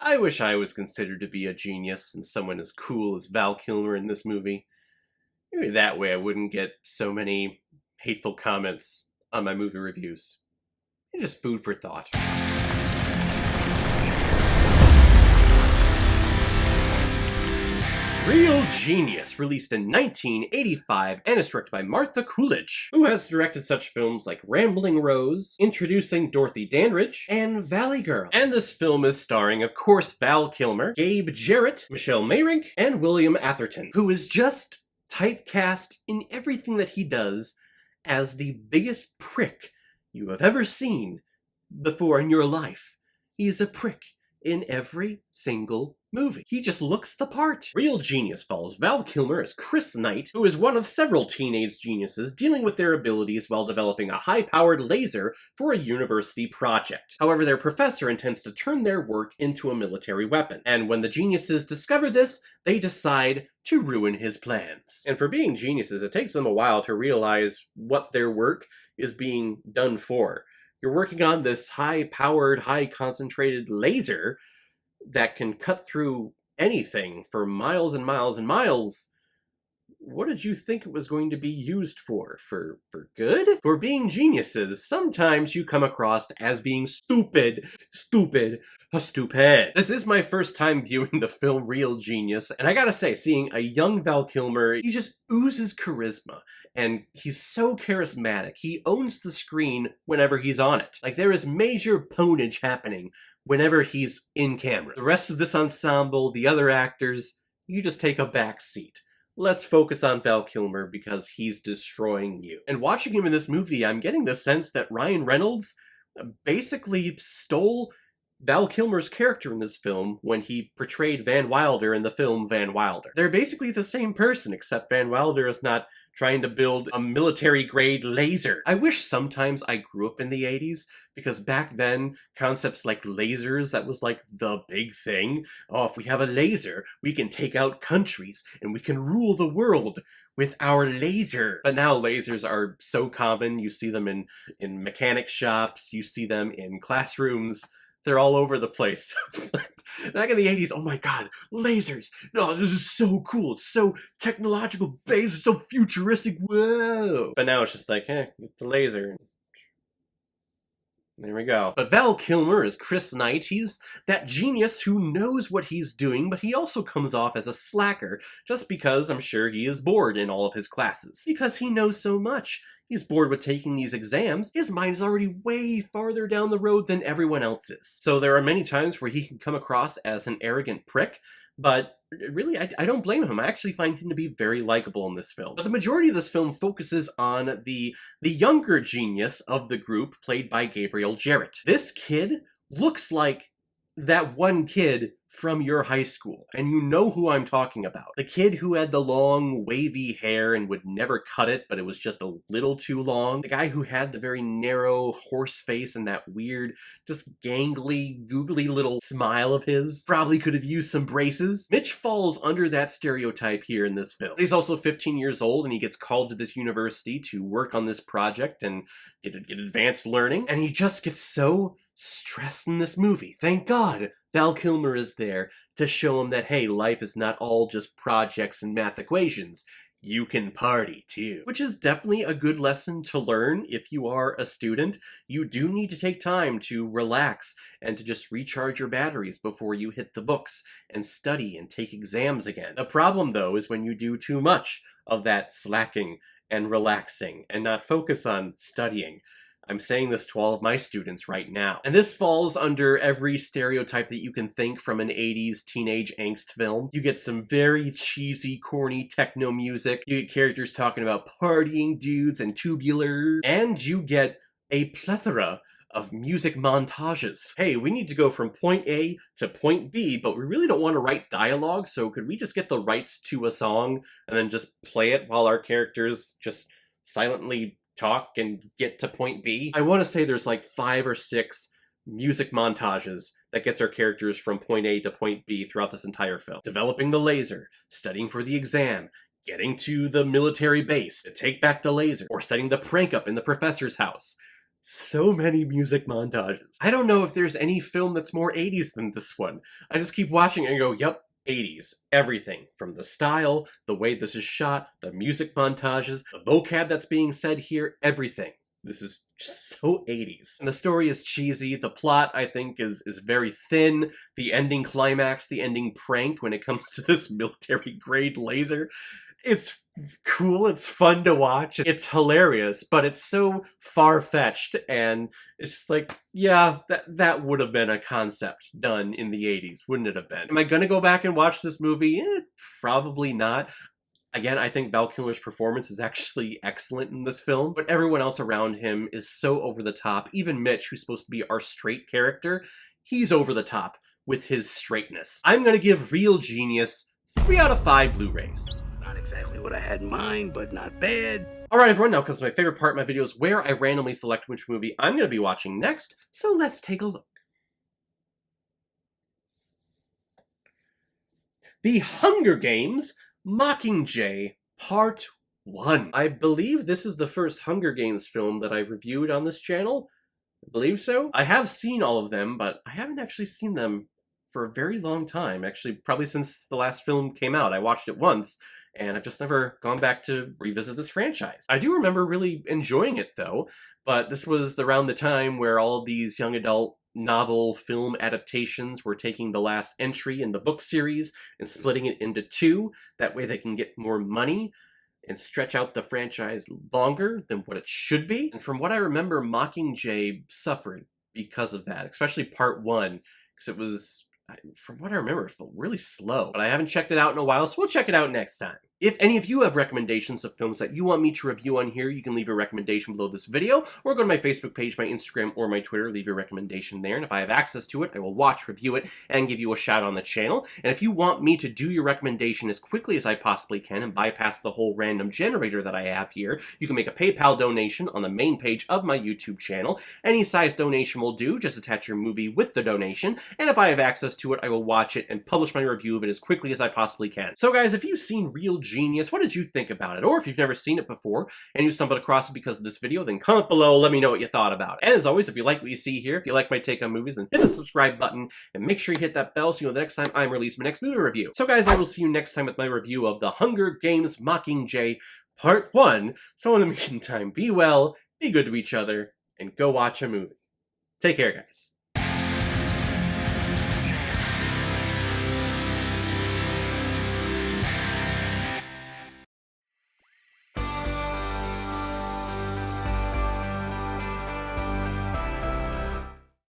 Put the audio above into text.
I wish I was considered to be a genius and someone as cool as Val Kilmer in this movie. Maybe that way I wouldn't get so many hateful comments on my movie reviews. Just food for thought. Real Genius, released in 1985 and is directed by Martha Coolidge, who has directed such films like Rambling Rose, Introducing Dorothy Dandridge, and Valley Girl. And this film is starring, of course, Val Kilmer, Gabe Jarrett, Michelle Mayrick, and William Atherton, who is just typecast in everything that he does as the biggest prick you have ever seen before in your life. He's a prick in every single movie. He just looks the part. Real Genius follows Val Kilmer as Chris Knight, who is one of several teenage geniuses dealing with their abilities while developing a high-powered laser for a university project. However, their professor intends to turn their work into a military weapon, and when the geniuses discover this, they decide to ruin his plans. And for being geniuses, it takes them a while to realize what their work is being done for. You're working on this high-powered, high-concentrated laser that can cut through anything for miles and miles and miles. What did you think it was going to be used for? For good? For being geniuses, sometimes you come across as being stupid. This is my first time viewing the film Real Genius, and I gotta say, seeing a young Val Kilmer, he just oozes charisma, and he's so charismatic. He owns the screen whenever he's on it. Like, there is major ponage happening whenever he's in camera. The rest of this ensemble, the other actors, you just take a back seat. Let's focus on Val Kilmer because he's destroying you. And watching him in this movie, I'm getting the sense that Ryan Reynolds basically stole Val Kilmer's character in this film when he portrayed Van Wilder in the film Van Wilder. They're basically the same person, except Van Wilder is not trying to build a military-grade laser. I wish sometimes I grew up in the 80s, because back then, concepts like lasers, that was like the big thing. Oh, if we have a laser, we can take out countries, and we can rule the world with our laser. But now lasers are so common. You see them in mechanic shops, you see them in classrooms. They're all over the place. It's like, back in the 80s, oh my god, lasers! No, this is so cool, it's so technological based, it's so futuristic, whoa! But now it's just like, get the laser. There we go. But Val Kilmer is Chris Knight. He's that genius who knows what he's doing, but he also comes off as a slacker, just because I'm sure he is bored in all of his classes. Because he knows so much. He's bored with taking these exams. His mind is already way farther down the road than everyone else's. So there are many times where he can come across as an arrogant prick, but really, I don't blame him. I actually find him to be very likable in this film. But the majority of this film focuses on the younger genius of the group, played by Gabriel Jarrett. This kid looks like that one kid from your high school, and you know who I'm talking about. The kid who had the long, wavy hair and would never cut it, but it was just a little too long. The guy who had the very narrow horse face and that weird, just gangly, googly little smile of his. Probably could have used some braces. Mitch falls under that stereotype here in this film. He's also 15 years old, and he gets called to this university to work on this project and get advanced learning, and he just gets so stressed in this movie. Thank God Val Kilmer is there to show him that, hey, life is not all just projects and math equations. You can party too. Which is definitely a good lesson to learn if you are a student. You do need to take time to relax and to just recharge your batteries before you hit the books and study and take exams again. The problem, though, is when you do too much of that slacking and relaxing and not focus on studying. I'm saying this to all of my students right now. And this falls under every stereotype that you can think from an 80s teenage angst film. You get some very cheesy, corny techno music. You get characters talking about partying dudes and tubular. And you get a plethora of music montages. Hey, we need to go from point A to point B, but we really don't want to write dialogue, so could we just get the rights to a song and then just play it while our characters just silently talk and get to point B? I want to say there's like 5 or 6 music montages that gets our characters from point A to point B throughout this entire film. Developing the laser, studying for the exam, getting to the military base to take back the laser, or setting the prank up in the professor's house. so many music montages. I don't know if there's any film that's more 80s than this one. I just keep watching it and go, yep, 80s. Everything. From the style, the way this is shot, the music montages, the vocab that's being said here, everything. This is just so 80s. And the story is cheesy. The plot, I think, is very thin. The ending climax, the ending prank when it comes to this military-grade laser, it's cool, it's fun to watch, it's hilarious, but it's so far-fetched, and it's like, yeah, that would have been a concept done in the 80s, wouldn't it have been? Am I gonna go back and watch this movie? Probably not. Again, I think Val Kilmer's performance is actually excellent in this film, but everyone else around him is so over the top. Even Mitch, who's supposed to be our straight character, he's over the top with his straightness. I'm gonna give Real Genius 3 out of 5 Blu-rays. Not exactly what I had in mind, but not bad. Alright everyone, now comes my favorite part of my videos where I randomly select which movie I'm going to be watching next, so let's take a look. The Hunger Games Mockingjay Part 1. I believe this is the first Hunger Games film that I reviewed on this channel. I believe so. I have seen all of them, but I haven't actually seen them for a very long time. Actually, probably since the last film came out. I watched it once, and I've just never gone back to revisit this franchise. I do remember really enjoying it, though, but this was around the time where all of these young adult novel film adaptations were taking the last entry in the book series and splitting it into 2. That way they can get more money and stretch out the franchise longer than what it should be. And from what I remember, Mockingjay suffered because of that, especially Part 1, because it was, from what I remember, it felt really slow. But I haven't checked it out in a while, so we'll check it out next time. If any of you have recommendations of films that you want me to review on here, you can leave a recommendation below this video, or go to my Facebook page, my Instagram, or my Twitter, leave your recommendation there, and if I have access to it, I will watch, review it, and give you a shout on the channel. And if you want me to do your recommendation as quickly as I possibly can and bypass the whole random generator that I have here, you can make a PayPal donation on the main page of my YouTube channel. Any size donation will do, just attach your movie with the donation, and if I have access to it, I will watch it and publish my review of it as quickly as I possibly can. So guys, if you've seen Real Genius, what did you think about it? Or if you've never seen it before and you stumbled across it because of this video, then comment below, let me know what you thought about it. And as always, if you like what you see here, if you like my take on movies, then hit the subscribe button and make sure you hit that bell so you know the next time I release my next movie review. So guys, I will see you next time with my review of The Hunger Games Mockingjay Part 1. So in the meantime, be well, be good to each other, and go watch a movie. Take care, guys.